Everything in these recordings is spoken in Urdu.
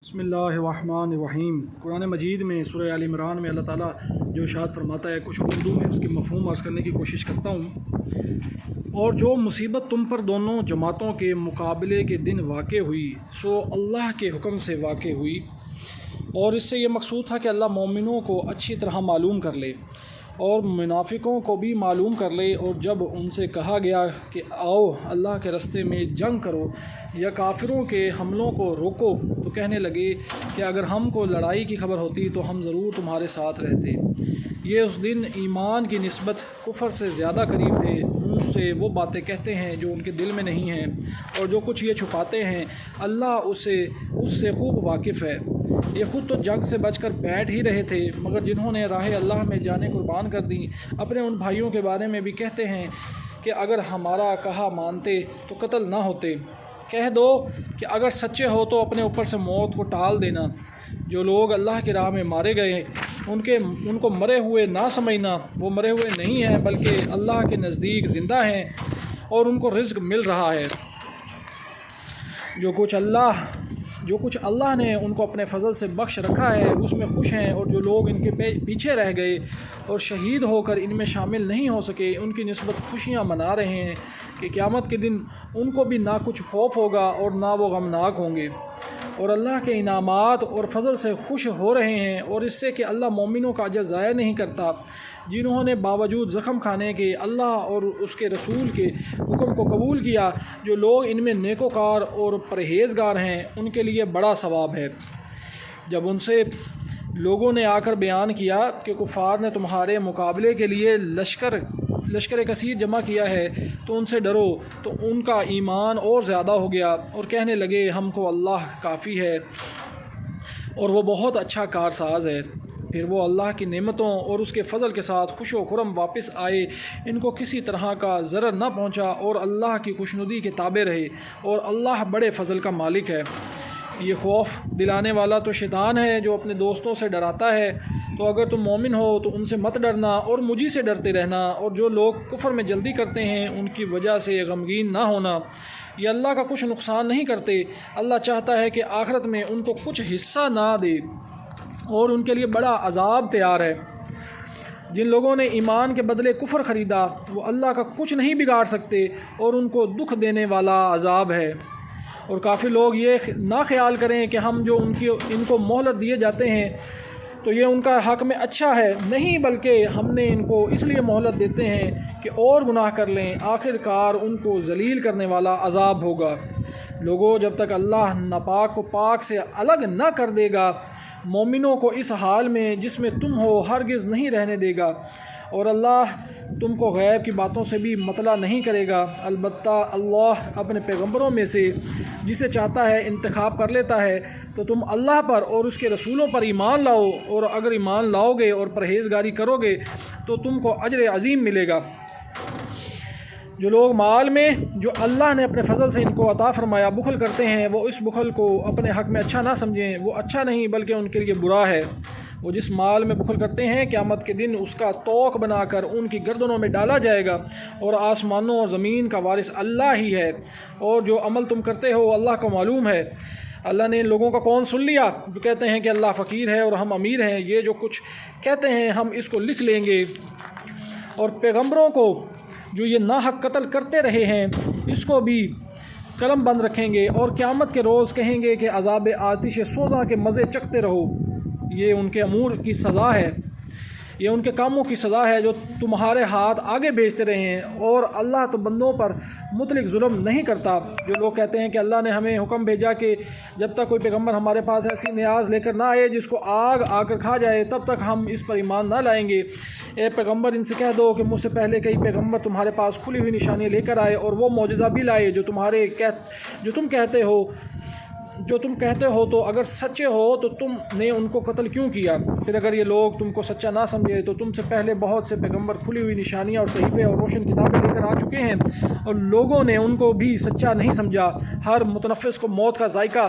بسم اللہ الرحمن الرحیم۔ قرآن مجید میں سورہ آل عمران میں اللہ تعالیٰ جو ارشاد فرماتا ہے، کچھ اردو میں اس کی مفہوم عرض کرنے کی کوشش کرتا ہوں۔ اور جو مصیبت تم پر دونوں جماعتوں کے مقابلے کے دن واقع ہوئی سو اللہ کے حکم سے واقع ہوئی، اور اس سے یہ مقصود تھا کہ اللہ مومنوں کو اچھی طرح معلوم کر لے اور منافقوں کو بھی معلوم کر لے۔ اور جب ان سے کہا گیا کہ آؤ اللہ کے راستے میں جنگ کرو یا کافروں کے حملوں کو روکو، تو کہنے لگے کہ اگر ہم کو لڑائی کی خبر ہوتی تو ہم ضرور تمہارے ساتھ رہتے۔ یہ اس دن ایمان کی نسبت کفر سے زیادہ قریب تھے، منہ سے وہ باتیں کہتے ہیں جو ان کے دل میں نہیں ہیں، اور جو کچھ یہ چھپاتے ہیں اللہ اس سے خوب واقف ہے۔ یہ خود تو جنگ سے بچ کر بیٹھ ہی رہے تھے، مگر جنہوں نے راہ اللہ میں جانیں قربان کر دیں، اپنے ان بھائیوں کے بارے میں بھی کہتے ہیں کہ اگر ہمارا کہا مانتے تو قتل نہ ہوتے۔ کہہ دو کہ اگر سچے ہو تو اپنے اوپر سے موت کو ٹال دینا۔ جو لوگ اللہ کی راہ میں مارے گئے ان کو مرے ہوئے نہ سمجھنا، وہ مرے ہوئے نہیں ہیں بلکہ اللہ کے نزدیک زندہ ہیں اور ان کو رزق مل رہا ہے۔ جو کچھ اللہ نے ان کو اپنے فضل سے بخش رکھا ہے اس میں خوش ہیں، اور جو لوگ ان کے پیچھے رہ گئے اور شہید ہو کر ان میں شامل نہیں ہو سکے ان کی نسبت خوشیاں منا رہے ہیں کہ قیامت کے دن ان کو بھی نہ کچھ خوف ہوگا اور نہ وہ غمناک ہوں گے، اور اللہ کے انعامات اور فضل سے خوش ہو رہے ہیں، اور اس سے کہ اللہ مومنوں کا اجر ضائع نہیں کرتا۔ جنہوں نے باوجود زخم کھانے کے اللہ اور اس کے رسول کے حکم کو قبول کیا، جو لوگ ان میں نیکوکار اور پرہیزگار ہیں ان کے لیے بڑا ثواب ہے۔ جب ان سے لوگوں نے آ کر بیان کیا کہ کفار نے تمہارے مقابلے کے لیے لشکر کثیر جمع کیا ہے تو ان سے ڈرو، تو ان کا ایمان اور زیادہ ہو گیا اور کہنے لگے ہم کو اللہ کافی ہے اور وہ بہت اچھا کارساز ہے۔ پھر وہ اللہ کی نعمتوں اور اس کے فضل کے ساتھ خوش و خرم واپس آئے، ان کو کسی طرح کا ضرر نہ پہنچا اور اللہ کی خوشنودی کے تابع رہے، اور اللہ بڑے فضل کا مالک ہے۔ یہ خوف دلانے والا تو شیطان ہے جو اپنے دوستوں سے ڈراتا ہے، تو اگر تم مومن ہو تو ان سے مت ڈرنا اور مجھی سے ڈرتے رہنا، اور جو لوگ کفر میں جلدی کرتے ہیں ان کی وجہ سے غمگین نہ ہونا۔ یہ اللہ کا کچھ نقصان نہیں کرتے، اللہ چاہتا ہے کہ آخرت میں ان کو کچھ حصہ نہ دے اور ان کے لیے بڑا عذاب تیار ہے۔ جن لوگوں نے ایمان کے بدلے کفر خریدا وہ اللہ کا کچھ نہیں بگاڑ سکتے اور ان کو دکھ دینے والا عذاب ہے۔ اور کافی لوگ یہ نہ خیال کریں کہ ہم جو ان کو مہلت دیے جاتے ہیں تو یہ ان کا حق میں اچھا ہے، نہیں بلکہ ہم نے ان کو اس لیے مہلت دیتے ہیں کہ اور گناہ کر لیں، آخر کار ان کو ذلیل کرنے والا عذاب ہوگا۔ لوگوں، جب تک اللہ ناپاک کو پاک سے الگ نہ کر دے گا مومنوں کو اس حال میں جس میں تم ہو ہرگز نہیں رہنے دے گا، اور اللہ تم کو غیب کی باتوں سے بھی مطلع نہیں کرے گا۔ البتہ اللہ اپنے پیغمبروں میں سے جسے چاہتا ہے انتخاب کر لیتا ہے، تو تم اللہ پر اور اس کے رسولوں پر ایمان لاؤ، اور اگر ایمان لاؤ گے اور پرہیزگاری کرو گے تو تم کو اجر عظیم ملے گا۔ جو لوگ مال میں جو اللہ نے اپنے فضل سے ان کو عطا فرمایا بخل کرتے ہیں، وہ اس بخل کو اپنے حق میں اچھا نہ سمجھیں، وہ اچھا نہیں بلکہ ان کے لیے برا ہے۔ وہ جس مال میں بخل کرتے ہیں قیامت کے دن اس کا توق بنا کر ان کی گردنوں میں ڈالا جائے گا، اور آسمانوں اور زمین کا وارث اللہ ہی ہے، اور جو عمل تم کرتے ہو اللہ کو معلوم ہے۔ اللہ نے ان لوگوں کا کون سن لیا جو کہتے ہیں کہ اللہ فقیر ہے اور ہم امیر ہیں؟ یہ جو کچھ کہتے ہیں ہم اس کو لکھ لیں گے، اور پیغمبروں کو جو یہ ناحق قتل کرتے رہے ہیں اس کو بھی قلم بند رکھیں گے، اور قیامت کے روز کہیں گے کہ عذاب آتش سوزاں کے مزے چکھتے رہو۔ یہ ان کے امور کی سزا ہے، یہ ان کے کاموں کی سزا ہے جو تمہارے ہاتھ آگے بھیجتے رہے ہیں، اور اللہ تو بندوں پر مطلق ظلم نہیں کرتا۔ جو لوگ کہتے ہیں کہ اللہ نے ہمیں حکم بھیجا کہ جب تک کوئی پیغمبر ہمارے پاس ایسی نیاز لے کر نہ آئے جس کو آگ آ کر کھا جائے تب تک ہم اس پر ایمان نہ لائیں گے۔ اے پیغمبر ان سے کہہ دو کہ مجھ سے پہلے کئی پیغمبر تمہارے پاس کھلی ہوئی نشانیاں لے کر آئے اور وہ معجزہ بھی لائے جو تم کہتے ہو، تو اگر سچے ہو تو تم نے ان کو قتل کیوں کیا؟ پھر اگر یہ لوگ تم کو سچا نہ سمجھے تو تم سے پہلے بہت سے پیغمبر کھلی ہوئی نشانیاں اور صحیفے اور روشن کتابیں لے کر آ چکے ہیں، اور لوگوں نے ان کو بھی سچا نہیں سمجھا۔ ہر متنفس کو موت کا ذائقہ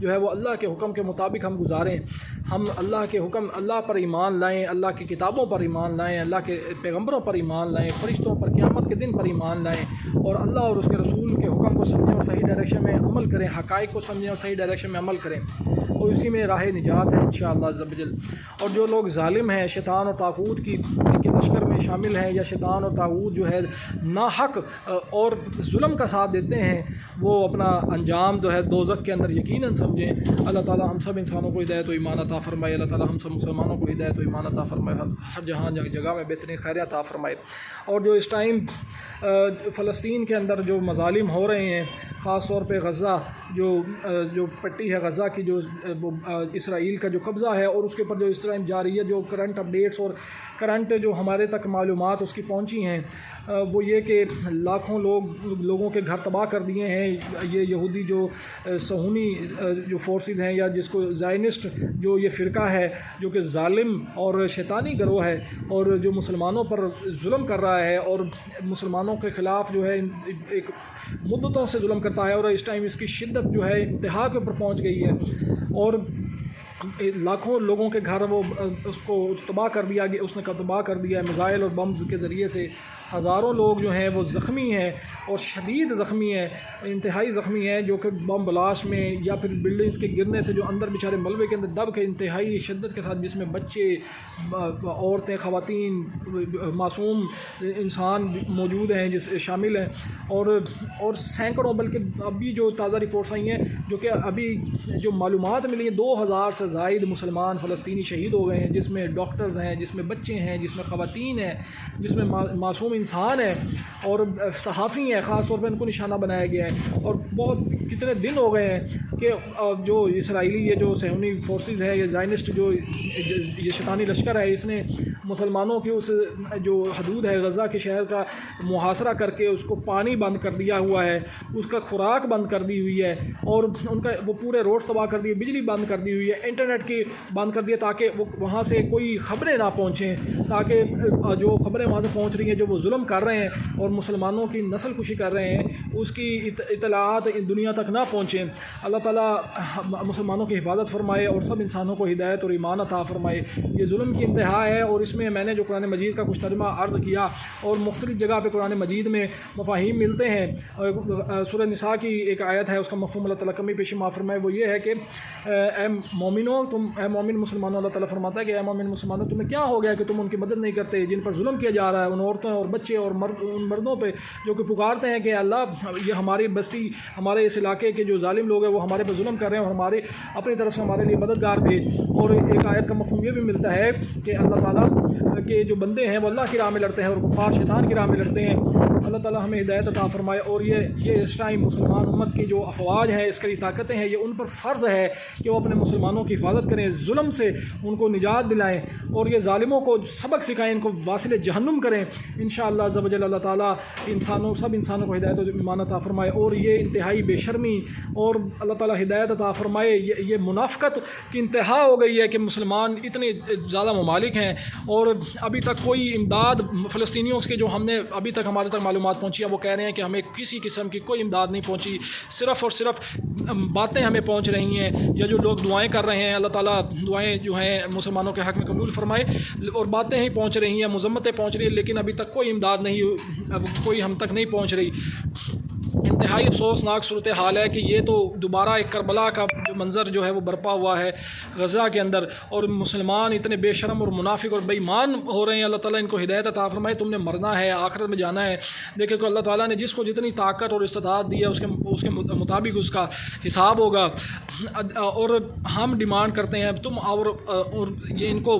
جو ہے وہ اللہ کے حکم کے مطابق ہم گزاریں، ہم اللہ کے حکم، اللہ پر ایمان لائیں، اللہ کی کتابوں پر ایمان لائیں، اللہ کے پیغمبروں پر ایمان لائیں، فرشتوں پر، قیامت کے دن پر ایمان لائیں، اور اللہ اور اس کے رسول کے حکم کو سمجھیں اور صحیح ڈائریکشن میں عمل کریں، حقائق کو سمجھیں اور صحیح ڈائریکشن میں عمل کریں، اور اسی میں راہ نجات ہے انشاءاللہ عز و جل۔ اور جو لوگ ظالم ہیں، شیطان اور طاغوت کے لشکر میں شامل ہیں، یا شیطان اور طاغوت جو ہے ناحق اور ظلم کا ساتھ دیتے ہیں، وہ اپنا انجام جو ہے دوزخ کے اندر یقیناً سمجھیں۔ اللہ تعالی ہم سب انسانوں کو ہدایت و ایمان عطا فرمائے، اللہ تعالی ہم سب مسلمانوں کو ہدایت و ایمان عطا فرمائے، ہر جہاں جگہ میں بہترین خیر عطا فرمائے۔ اور جو اس ٹائم فلسطین کے اندر جو مظالم ہو رہے ہیں، خاص طور پہ غزہ جو پٹی ہے غزہ کی، جو اسرائیل کا جو قبضہ ہے، اور اس کے اوپر جو اس ٹائم جاری ہے، جو کرنٹ اپڈیٹس اور کرنٹ جو ہمارے تک معلومات اس کی پہنچی ہیں، وہ یہ کہ لاکھوں لوگوں کے گھر تباہ کر دیے ہیں یہ یہودی جو صہیونی جو فورسز ہیں، یا جس کو زائنسٹ جو یہ فرقہ ہے جو کہ ظالم اور شیطانی گروہ ہے، اور جو مسلمانوں پر ظلم کر رہا ہے اور مسلمانوں کے خلاف جو ہے ایک مدتوں سے ظلم کرتا ہے، اور اس ٹائم اس کی شدت جو ہے انتہا کے اوپر پہنچ گئی ہے، اور لاکھوں لوگوں کے گھر وہ اس کو تباہ کر دیا گیا، اس نے تباہ کر دیا ہے میزائل اور بمز کے ذریعے سے۔ ہزاروں لوگ جو ہیں وہ زخمی ہیں، اور شدید زخمی ہیں، انتہائی زخمی ہیں، جو کہ بم بلاسٹ میں یا پھر بلڈنگز کے گرنے سے جو اندر بیچارے ملبے کے اندر دب کے انتہائی شدت کے ساتھ، جس میں بچے، عورتیں، خواتین، معصوم انسان موجود ہیں جس شامل ہیں، اور سینکڑوں، بلکہ ابھی جو تازہ رپورٹس آئی ہیں، جو کہ ابھی جو معلومات ملی ہیں، 2000 سے زائد مسلمان فلسطینی شہید ہو گئے ہیں، جس میں ڈاکٹرز ہیں، جس میں بچے ہیں، جس میں خواتین ہیں، جس میں معصوم انسان ہیں، اور صحافی ہیں، خاص طور پہ ان کو نشانہ بنایا گیا ہے۔ اور بہت کتنے دن ہو گئے ہیں کہ جو اسرائیلی یہ جو صہیونی فورسز ہے، یہ زائنسٹ جو یہ شیطانی لشکر ہے، اس نے مسلمانوں کی اس جو حدود ہے غزہ کے شہر کا محاصرہ کر کے اس کو پانی بند کر دیا ہوا ہے، اس کا خوراک بند کر دی ہوئی ہے، اور ان کا وہ پورے روڈ تباہ کر دیے، بجلی بند کر دی ہوئی ہے، انٹرنیٹ کی بند کر دیا، تاکہ وہ وہاں سے کوئی خبریں نہ پہنچیں، تاکہ جو خبریں وہاں سے پہنچ رہی ہیں، جو وہ ظلم کر رہے ہیں اور مسلمانوں کی نسل کشی کر رہے ہیں، اس کی اطلاعات دنیا تک نہ پہنچیں۔ اللہ تعالیٰ مسلمانوں کی حفاظت فرمائے اور سب انسانوں کو ہدایت اور ایمان عطا فرمائے۔ یہ ظلم کی انتہا ہے، اور اس میں نے جو قرآن مجید کا کچھ ترجمہ عرض کیا، اور مختلف جگہ پہ قرآن مجید میں مفاہیم ملتے ہیں۔ سورہ نساء کی ایک آیت ہے، اس کا مفہوم اللہ تعالیٰ کمی پیشی معاف فرمائے، وہ یہ ہے کہ اے مومنوں، اے مومن مسلمانوں، اللہ تعالیٰ فرماتا ہے کہ اے مومن مسلمانوں، تمہیں کیا ہو گیا کہ تم ان کی مدد نہیں کرتے جن پر ظلم کیا جا رہا ہے، ان عورتوں اور بچے اور ان مردوں پہ جو کہ پکارتے ہیں کہ اللہ یہ ہماری بستی، ہمارے اس علاقے کے جو ظالم لوگ ہیں وہ ہمارے پہ ظلم کر رہے ہیں، اور ہمارے اپنی طرف سے ہمارے لیے مددگار بھیج۔ اور ایک آیت کا مفہوم یہ بھی ملتا ہے کہ اللہ تعالیٰ کے جو بندے ہیں وہ اللہ کی راہ میں لڑتے ہیں، اور کفار شیطان کی راہ میں لڑتے ہیں۔ اللہ تعالیٰ ہمیں ہدایت عطا فرمائے۔ اور یہ اس ٹائم مسلمان امت کی جو افواج ہیں، اس کی طاقتیں ہیں، یہ ان پر فرض ہے کہ وہ اپنے مسلمانوں کی حفاظت کریں، ظلم سے ان کو نجات دلائیں، اور یہ ظالموں کو سبق سکھائیں، ان کو واصل جہنم کریں انشاءاللہ عز و جل۔ اللہ تعالیٰ سب انسانوں کو ہدایت و ایمان عطا فرمائے۔ اور یہ انتہائی بے شرمی، اور اللہ تعالیٰ ہدایت عطا فرمائے، یہ منافقت کی انتہا ہو گئی ہے کہ مسلمان اتنے زیادہ ممالک ہیں، اور ابھی تک کوئی امداد فلسطینیوں کے جو ابھی تک ہمارے تک معلومات پہنچی ہیں، وہ کہہ رہے ہیں کہ ہمیں کسی قسم کی کوئی امداد نہیں پہنچی، صرف اور صرف باتیں ہمیں پہنچ رہی ہیں، یا جو لوگ دعائیں کر رہے ہیں، اللہ تعالیٰ دعائیں جو ہیں مسلمانوں کے حق میں قبول فرمائے، اور باتیں ہی پہنچ رہی ہیں، مذمتیں پہنچ رہی ہیں، لیکن ابھی تک کوئی امداد نہیں، کوئی ہم تک نہیں پہنچ رہی۔ انتہائی افسوسناک صورتحال ہے کہ یہ تو دوبارہ ایک کربلا کا جو منظر جو ہے وہ برپا ہوا ہے غزہ کے اندر، اور مسلمان اتنے بے شرم اور منافق اور بے ایمان ہو رہے ہیں۔ اللہ تعالیٰ ان کو ہدایت عطا فرمائے۔ تم نے مرنا ہے، آخرت میں جانا ہے۔ دیکھیں کہ اللہ تعالیٰ نے جس کو جتنی طاقت اور استطاعت دی ہے اس کے مطابق اس کا حساب ہوگا، اور ہم ڈیمانڈ کرتے ہیں تم اور یہ ان کو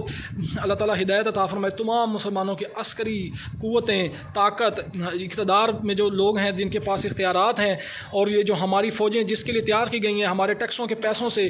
اللہ تعالیٰ ہدایت عطا فرمائے۔ تمام مسلمانوں کی عسکری قوتیں، طاقت، اقتدار میں جو لوگ ہیں جن کے پاس اختیارات ہیں، اور یہ جو ہماری فوجیں جس کے لیے تیار کی گئی ہیں، ہمارے ٹیکسوں کے پیسوں سے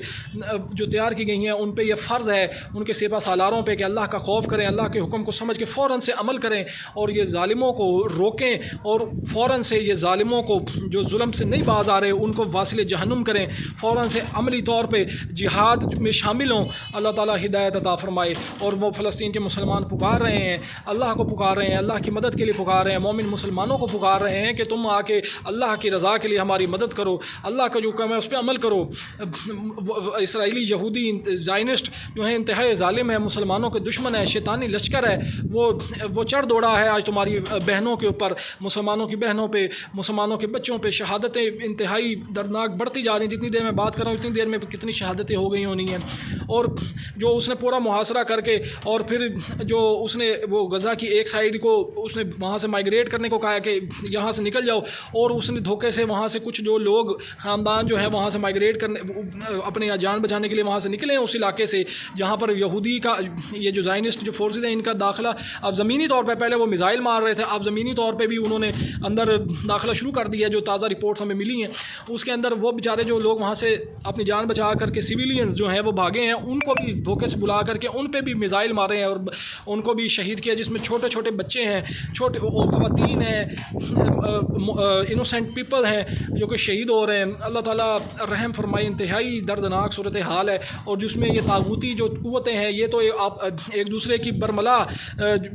جو تیار کی گئی ہیں ان پہ یہ فرض ہے ان کے سپہ سالاروں پہ کہ اللہ کا خوف کریں، اللہ کے حکم کو سمجھ کے فوراً سے عمل کریں اور یہ ظالموں کو روکیں اور فوراً سے یہ ظالموں کو جو ظلم سے نہیں باز آ رہے ان کو واصل جہنم کریں، فوراً سے عملی طور پہ جہاد میں شامل ہوں۔ اللہ تعالیٰ ہدایت عطا فرمائے۔ اور وہ فلسطین کے مسلمان پکار رہے ہیں، اللہ کو پکار رہے ہیں، اللہ کی مدد کے لیے پکار رہے ہیں، مومن مسلمانوں کو پکار رہے ہیں کہ تم آ کے اللہ کی رضا کے لیے ہماری مدد کرو، اللہ کا جو حکم ہے اس پہ عمل کرو۔ اسرائیلی یہودی زائنسٹ جو ہیں انتہائی ظالم ہے، مسلمانوں کے دشمن ہے، شیطانی لشکر ہے، وہ چڑھ دوڑا ہے آج تمہاری بہنوں کے اوپر، مسلمانوں کی بہنوں پہ، مسلمانوں کے بچوں پہ۔ شہادتیں انتہائی دردناک بڑھتی جا رہی ہیں، جتنی دیر میں بات کر رہا ہوں اتنی دیر میں کتنی شہادتیں ہو گئی ہونی ہیں۔ اور جو اس نے پورا محاصرہ کر کے اور پھر جو اس نے وہ غزہ کی ایک سائیڈ کو اس نے وہاں سے مائگریٹ کرنے کو کہا کہ یہاں سے نکل جاؤ، اور اس نے دھوکے سے وہاں سے کچھ جو لوگ خاندان جو ہے وہاں سے مائگریٹ کرنے اپنے جان بچانے کے لیے وہاں سے نکلے ہیں اس علاقے سے جہاں پر یہودی کا یہ جو زائنسٹ جو فورسز ہیں ان کا داخلہ اب زمینی طور پہ، پہلے وہ میزائل مار رہے تھے، اب زمینی طور پہ بھی انہوں نے اندر داخلہ شروع کر دیا، جو تازہ رپورٹس ہمیں ملی ہیں اس کے اندر وہ بیچارے جو لوگ وہاں سے اپنی جان بچا کر کے سویلینز جو ہیں وہ بھاگے ہیں ان کو بھی دھوکے سے بلا کر کے ان پہ بھی میزائل مارے ہیں اور ان کو بھی شہید کیا، جس میں چھوٹے چھوٹے بچے ہیں، چھوٹے خواتین ہیں، انوسینٹ پیپل ہیں جو کہ شہید ہو رہے ہیں۔ اللہ تعالیٰ رحم فرمائے، انتہائی دردناک صورتحال ہے۔ اور جس میں یہ طاغوتی جو قوتیں ہیں یہ تو ایک دوسرے کی برملا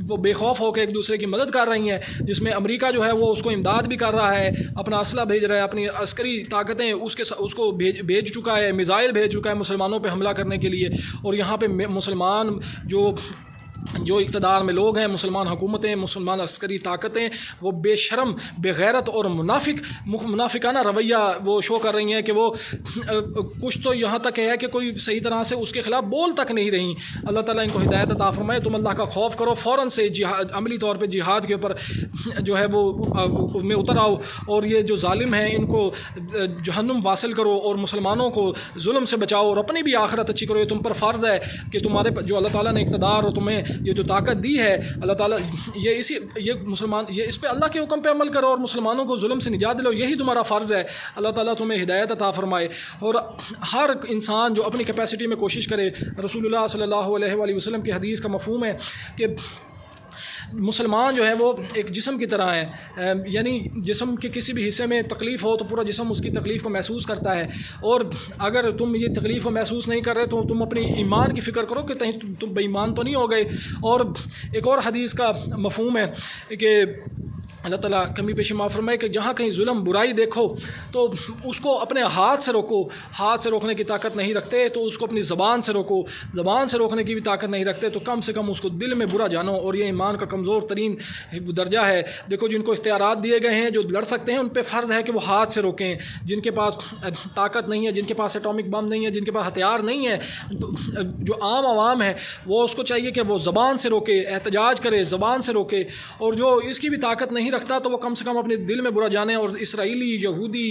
وہ بے خوف ہو کے ایک دوسرے کی مدد کر رہی ہیں، جس میں امریکہ جو ہے وہ اس کو امداد بھی کر رہا ہے، اپنا اسلحہ بھیج رہا ہے، اپنی عسکری طاقتیں اس کو بھیج چکا ہے، میزائل بھیج چکا ہے مسلمانوں پہ حملہ کرنے کے لیے۔ اور یہاں پہ مسلمان جو اقتدار میں لوگ ہیں، مسلمان حکومتیں، مسلمان عسکری طاقتیں، وہ بے شرم، بے غیرت اور منافقانہ رویہ وہ شو کر رہی ہیں کہ وہ کچھ تو یہاں تک ہے کہ کوئی صحیح طرح سے اس کے خلاف بول تک نہیں رہی۔ اللہ تعالیٰ ان کو ہدایت عطا فرمائے، تم اللہ کا خوف کرو، فوراً سے جہاد، عملی طور پہ جہاد کے اوپر جو ہے وہ میں اتر آؤ اور یہ جو ظالم ہیں ان کو جہنم واصل کرو اور مسلمانوں کو ظلم سے بچاؤ اور اپنی بھی آخرت اچھی کرو۔ یہ تم پر فرض ہے کہ تمہارے جو اللہ تعالیٰ نے اقتدار اور تمہیں یہ جو طاقت دی ہے اللہ تعالیٰ یہ اس پہ اللہ کے حکم پہ عمل کرو اور مسلمانوں کو ظلم سے نجات دلو، یہی تمہارا فرض ہے۔ اللہ تعالیٰ تمہیں ہدایت عطا فرمائے اور ہر انسان جو اپنی کیپیسٹی میں کوشش کرے۔ رسول اللہ صلی اللہ علیہ وآلہ وسلم کی حدیث کا مفہوم ہے کہ مسلمان جو ہے وہ ایک جسم کی طرح ہے، یعنی جسم کے کسی بھی حصے میں تکلیف ہو تو پورا جسم اس کی تکلیف کو محسوس کرتا ہے، اور اگر تم یہ تکلیف کو محسوس نہیں کر رہے تو تم اپنی ایمان کی فکر کرو کہ کہیں تم بے ایمان تو نہیں ہو گئے۔ اور ایک اور حدیث کا مفہوم ہے کہ اللہ تعالیٰ کمی پیشی معاف فرمائے کہ جہاں کہیں ظلم برائی دیکھو تو اس کو اپنے ہاتھ سے روکو، ہاتھ سے روکنے کی طاقت نہیں رکھتے تو اس کو اپنی زبان سے روکو، زبان سے روکنے کی بھی طاقت نہیں رکھتے تو کم سے کم اس کو دل میں برا جانو، اور یہ ایمان کا کمزور ترین درجہ ہے۔ دیکھو جن کو اختیارات دیے گئے ہیں جو لڑ سکتے ہیں ان پہ فرض ہے کہ وہ ہاتھ سے روکیں، جن کے پاس طاقت نہیں ہے، جن کے پاس ایٹامک بم نہیں ہے، جن کے پاس ہتھیار نہیں ہے، جو عام عوام ہے وہ اس کو چاہیے کہ وہ زبان سے روکے، احتجاج کرے، زبان سے روکے، اور جو اس کی بھی طاقت نہیں رکھتا تو وہ کم سے کم اپنے دل میں برا جانے اور اسرائیلی، یہودی،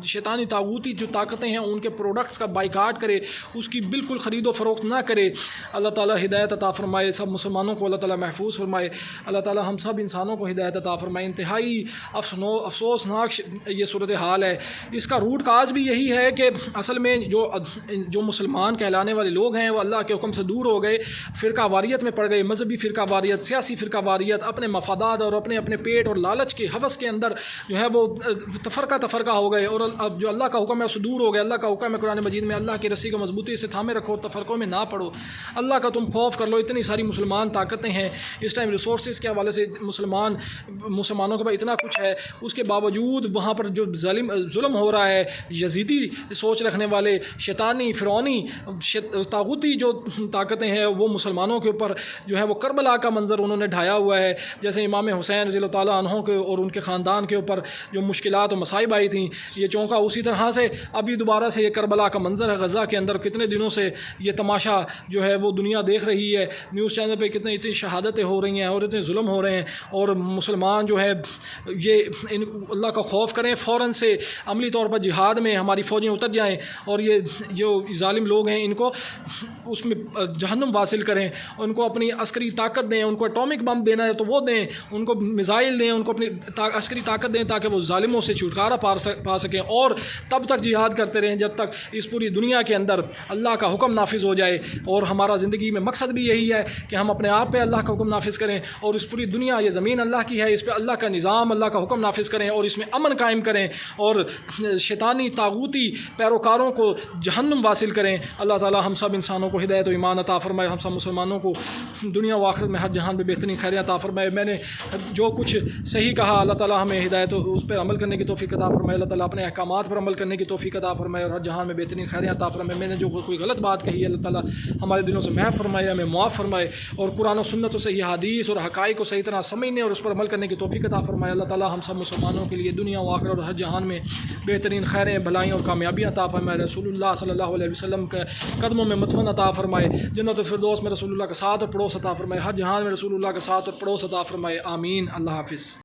شیطانی طاغوتی جو طاقتیں ہیں ان کے پروڈکٹس کا بائیکاٹ کرے، اس کی بالکل خرید و فروخت نہ کرے۔ اللہ تعالیٰ ہدایت عطا فرمائے، سب مسلمانوں کو اللہ تعالیٰ محفوظ فرمائے، اللہ تعالیٰ ہم سب انسانوں کو ہدایت عطا فرمائے۔ انتہائی افسوسناک یہ صورتحال ہے۔ اس کا روٹ کاز بھی یہی ہے کہ اصل میں جو مسلمان کہلانے والے لوگ ہیں وہ اللہ کے حکم سے دور ہو گئے، فرقہ واریت میں پڑ گئے، مذہبی فرقہ واریت، سیاسی فرقہ واریت، اپنے مفادات اور اپنے پیٹ اور لالچ کے ہوس کے اندر جو ہے وہ تفرقہ ہو گئے، اور اب جو اللہ کا حکم ہے اس سے دور ہو گئے۔ اللہ کا حکم ہے قرآن مجید میں اللہ کی رسی کو مضبوطی سے تھامے رکھو، تفرقوں میں نہ پڑو، اللہ کا تم خوف کر لو۔ اتنی ساری مسلمان طاقتیں ہیں اس ٹائم، ریسورسز کے حوالے سے مسلمانوں کے پاس اتنا کچھ ہے، اس کے باوجود وہاں پر جو ظلم ہو رہا ہے، یزیدی سوچ رکھنے والے شیطانی، فرعونی، طاغوتی جو طاقتیں ہیں وہ مسلمانوں کے اوپر جو ہے وہ کربلا کا منظر انہوں نے ڈھایا ہوا ہے۔ جیسے امام حسین رضی اللہ تعالیٰ عنہ کے اور ان کے خاندان کے اوپر جو مشکلات و مصائب آئی تھیں، یہ چونکا اسی طرح سے ابھی دوبارہ سے یہ کربلا کا منظر ہے غزہ کے اندر۔ کتنے دنوں سے یہ تماشا جو ہے وہ دنیا دیکھ رہی ہے، نیوز چینل پہ اتنی شہادتیں ہو رہی ہیں اور اتنے ظلم ہو رہے ہیں، اور مسلمان جو ہے یہ اللہ کا خوف کریں، فوراً سے عملی طور پر جہاد میں ہماری فوجیں اتر جائیں اور یہ جو ظالم لوگ ہیں ان کو اس میں جہنم واصل کریں، ان کو اپنی عسکری طاقت دیں، ان کو ایٹامک بم دینا ہے تو وہ دیں، ان کو میزائل دیں، ان کو اپنی عسکری طاقت دیں تاکہ وہ ظالموں سے چھٹکارا پا سکیں، اور تب تک جہاد کرتے رہیں جب تک اس پوری دنیا کے اندر اللہ کا حکم نافذ ہو جائے۔ اور ہمارا زندگی میں مقصد بھی یہی ہے کہ ہم اپنے آپ پہ اللہ کا حکم نافذ کریں، اور اس پوری دنیا، یہ زمین اللہ کی ہے، اس پہ اللہ کا نظام، اللہ کا حکم نافذ کریں اور اس میں امن قائم کریں، اور شیطانی طاغوتی پیروکاروں کو جہنم واصل کریں۔ اللہ تعالی ہم سب انسانوں کو ہدایت و ایمان عطا فرمائے، ہم سب مسلمانوں کو دنیا و آخرت میں ہر جہان میں بہترین خیر عطا فرمائے۔ میں نے جو کچھ صحیح کہا، اللہ تعالی ہمیں ہدایت اس پر عمل کرنے کی توفیق عطا فرمائے، اللہ تعالی اپنے احکامات پر عمل کرنے کی توفیق عطا فرمائے اور ہر جہان میں بہترین خیر عطا فرمائے۔ میں نے جو کوئی غلط بات کہی ہے، اللہ تعالی ہمارے دلوں سے محو فرمائے، ہمیں معاف فرمائے، اور قرآن و سنت و صحیح حدیث اور حقائق کو صحیح طرح سمجھنے اور اس پر عمل کرنے کی توفیق عطا فرمائے۔ اللہ تعالی ہم سب مسلمانوں کے لیے دنیا و آخرت اور ہر جہان میں بہترین خیریں، بھلائیاں اور کامیابیاں عطا فرمائے۔ رسول اللہ صلی اللہ علیہ وسلم کے قدموں میں مدفن عطا فرمائے، جنت الفردوس میں رسول اللہ کے ساتھ اور پڑوس عطا فرمائے، ہر جہان میں رسول اللہ کے ساتھ اور پڑوس عطا فرمائے، آمین۔ اللہ حافظ۔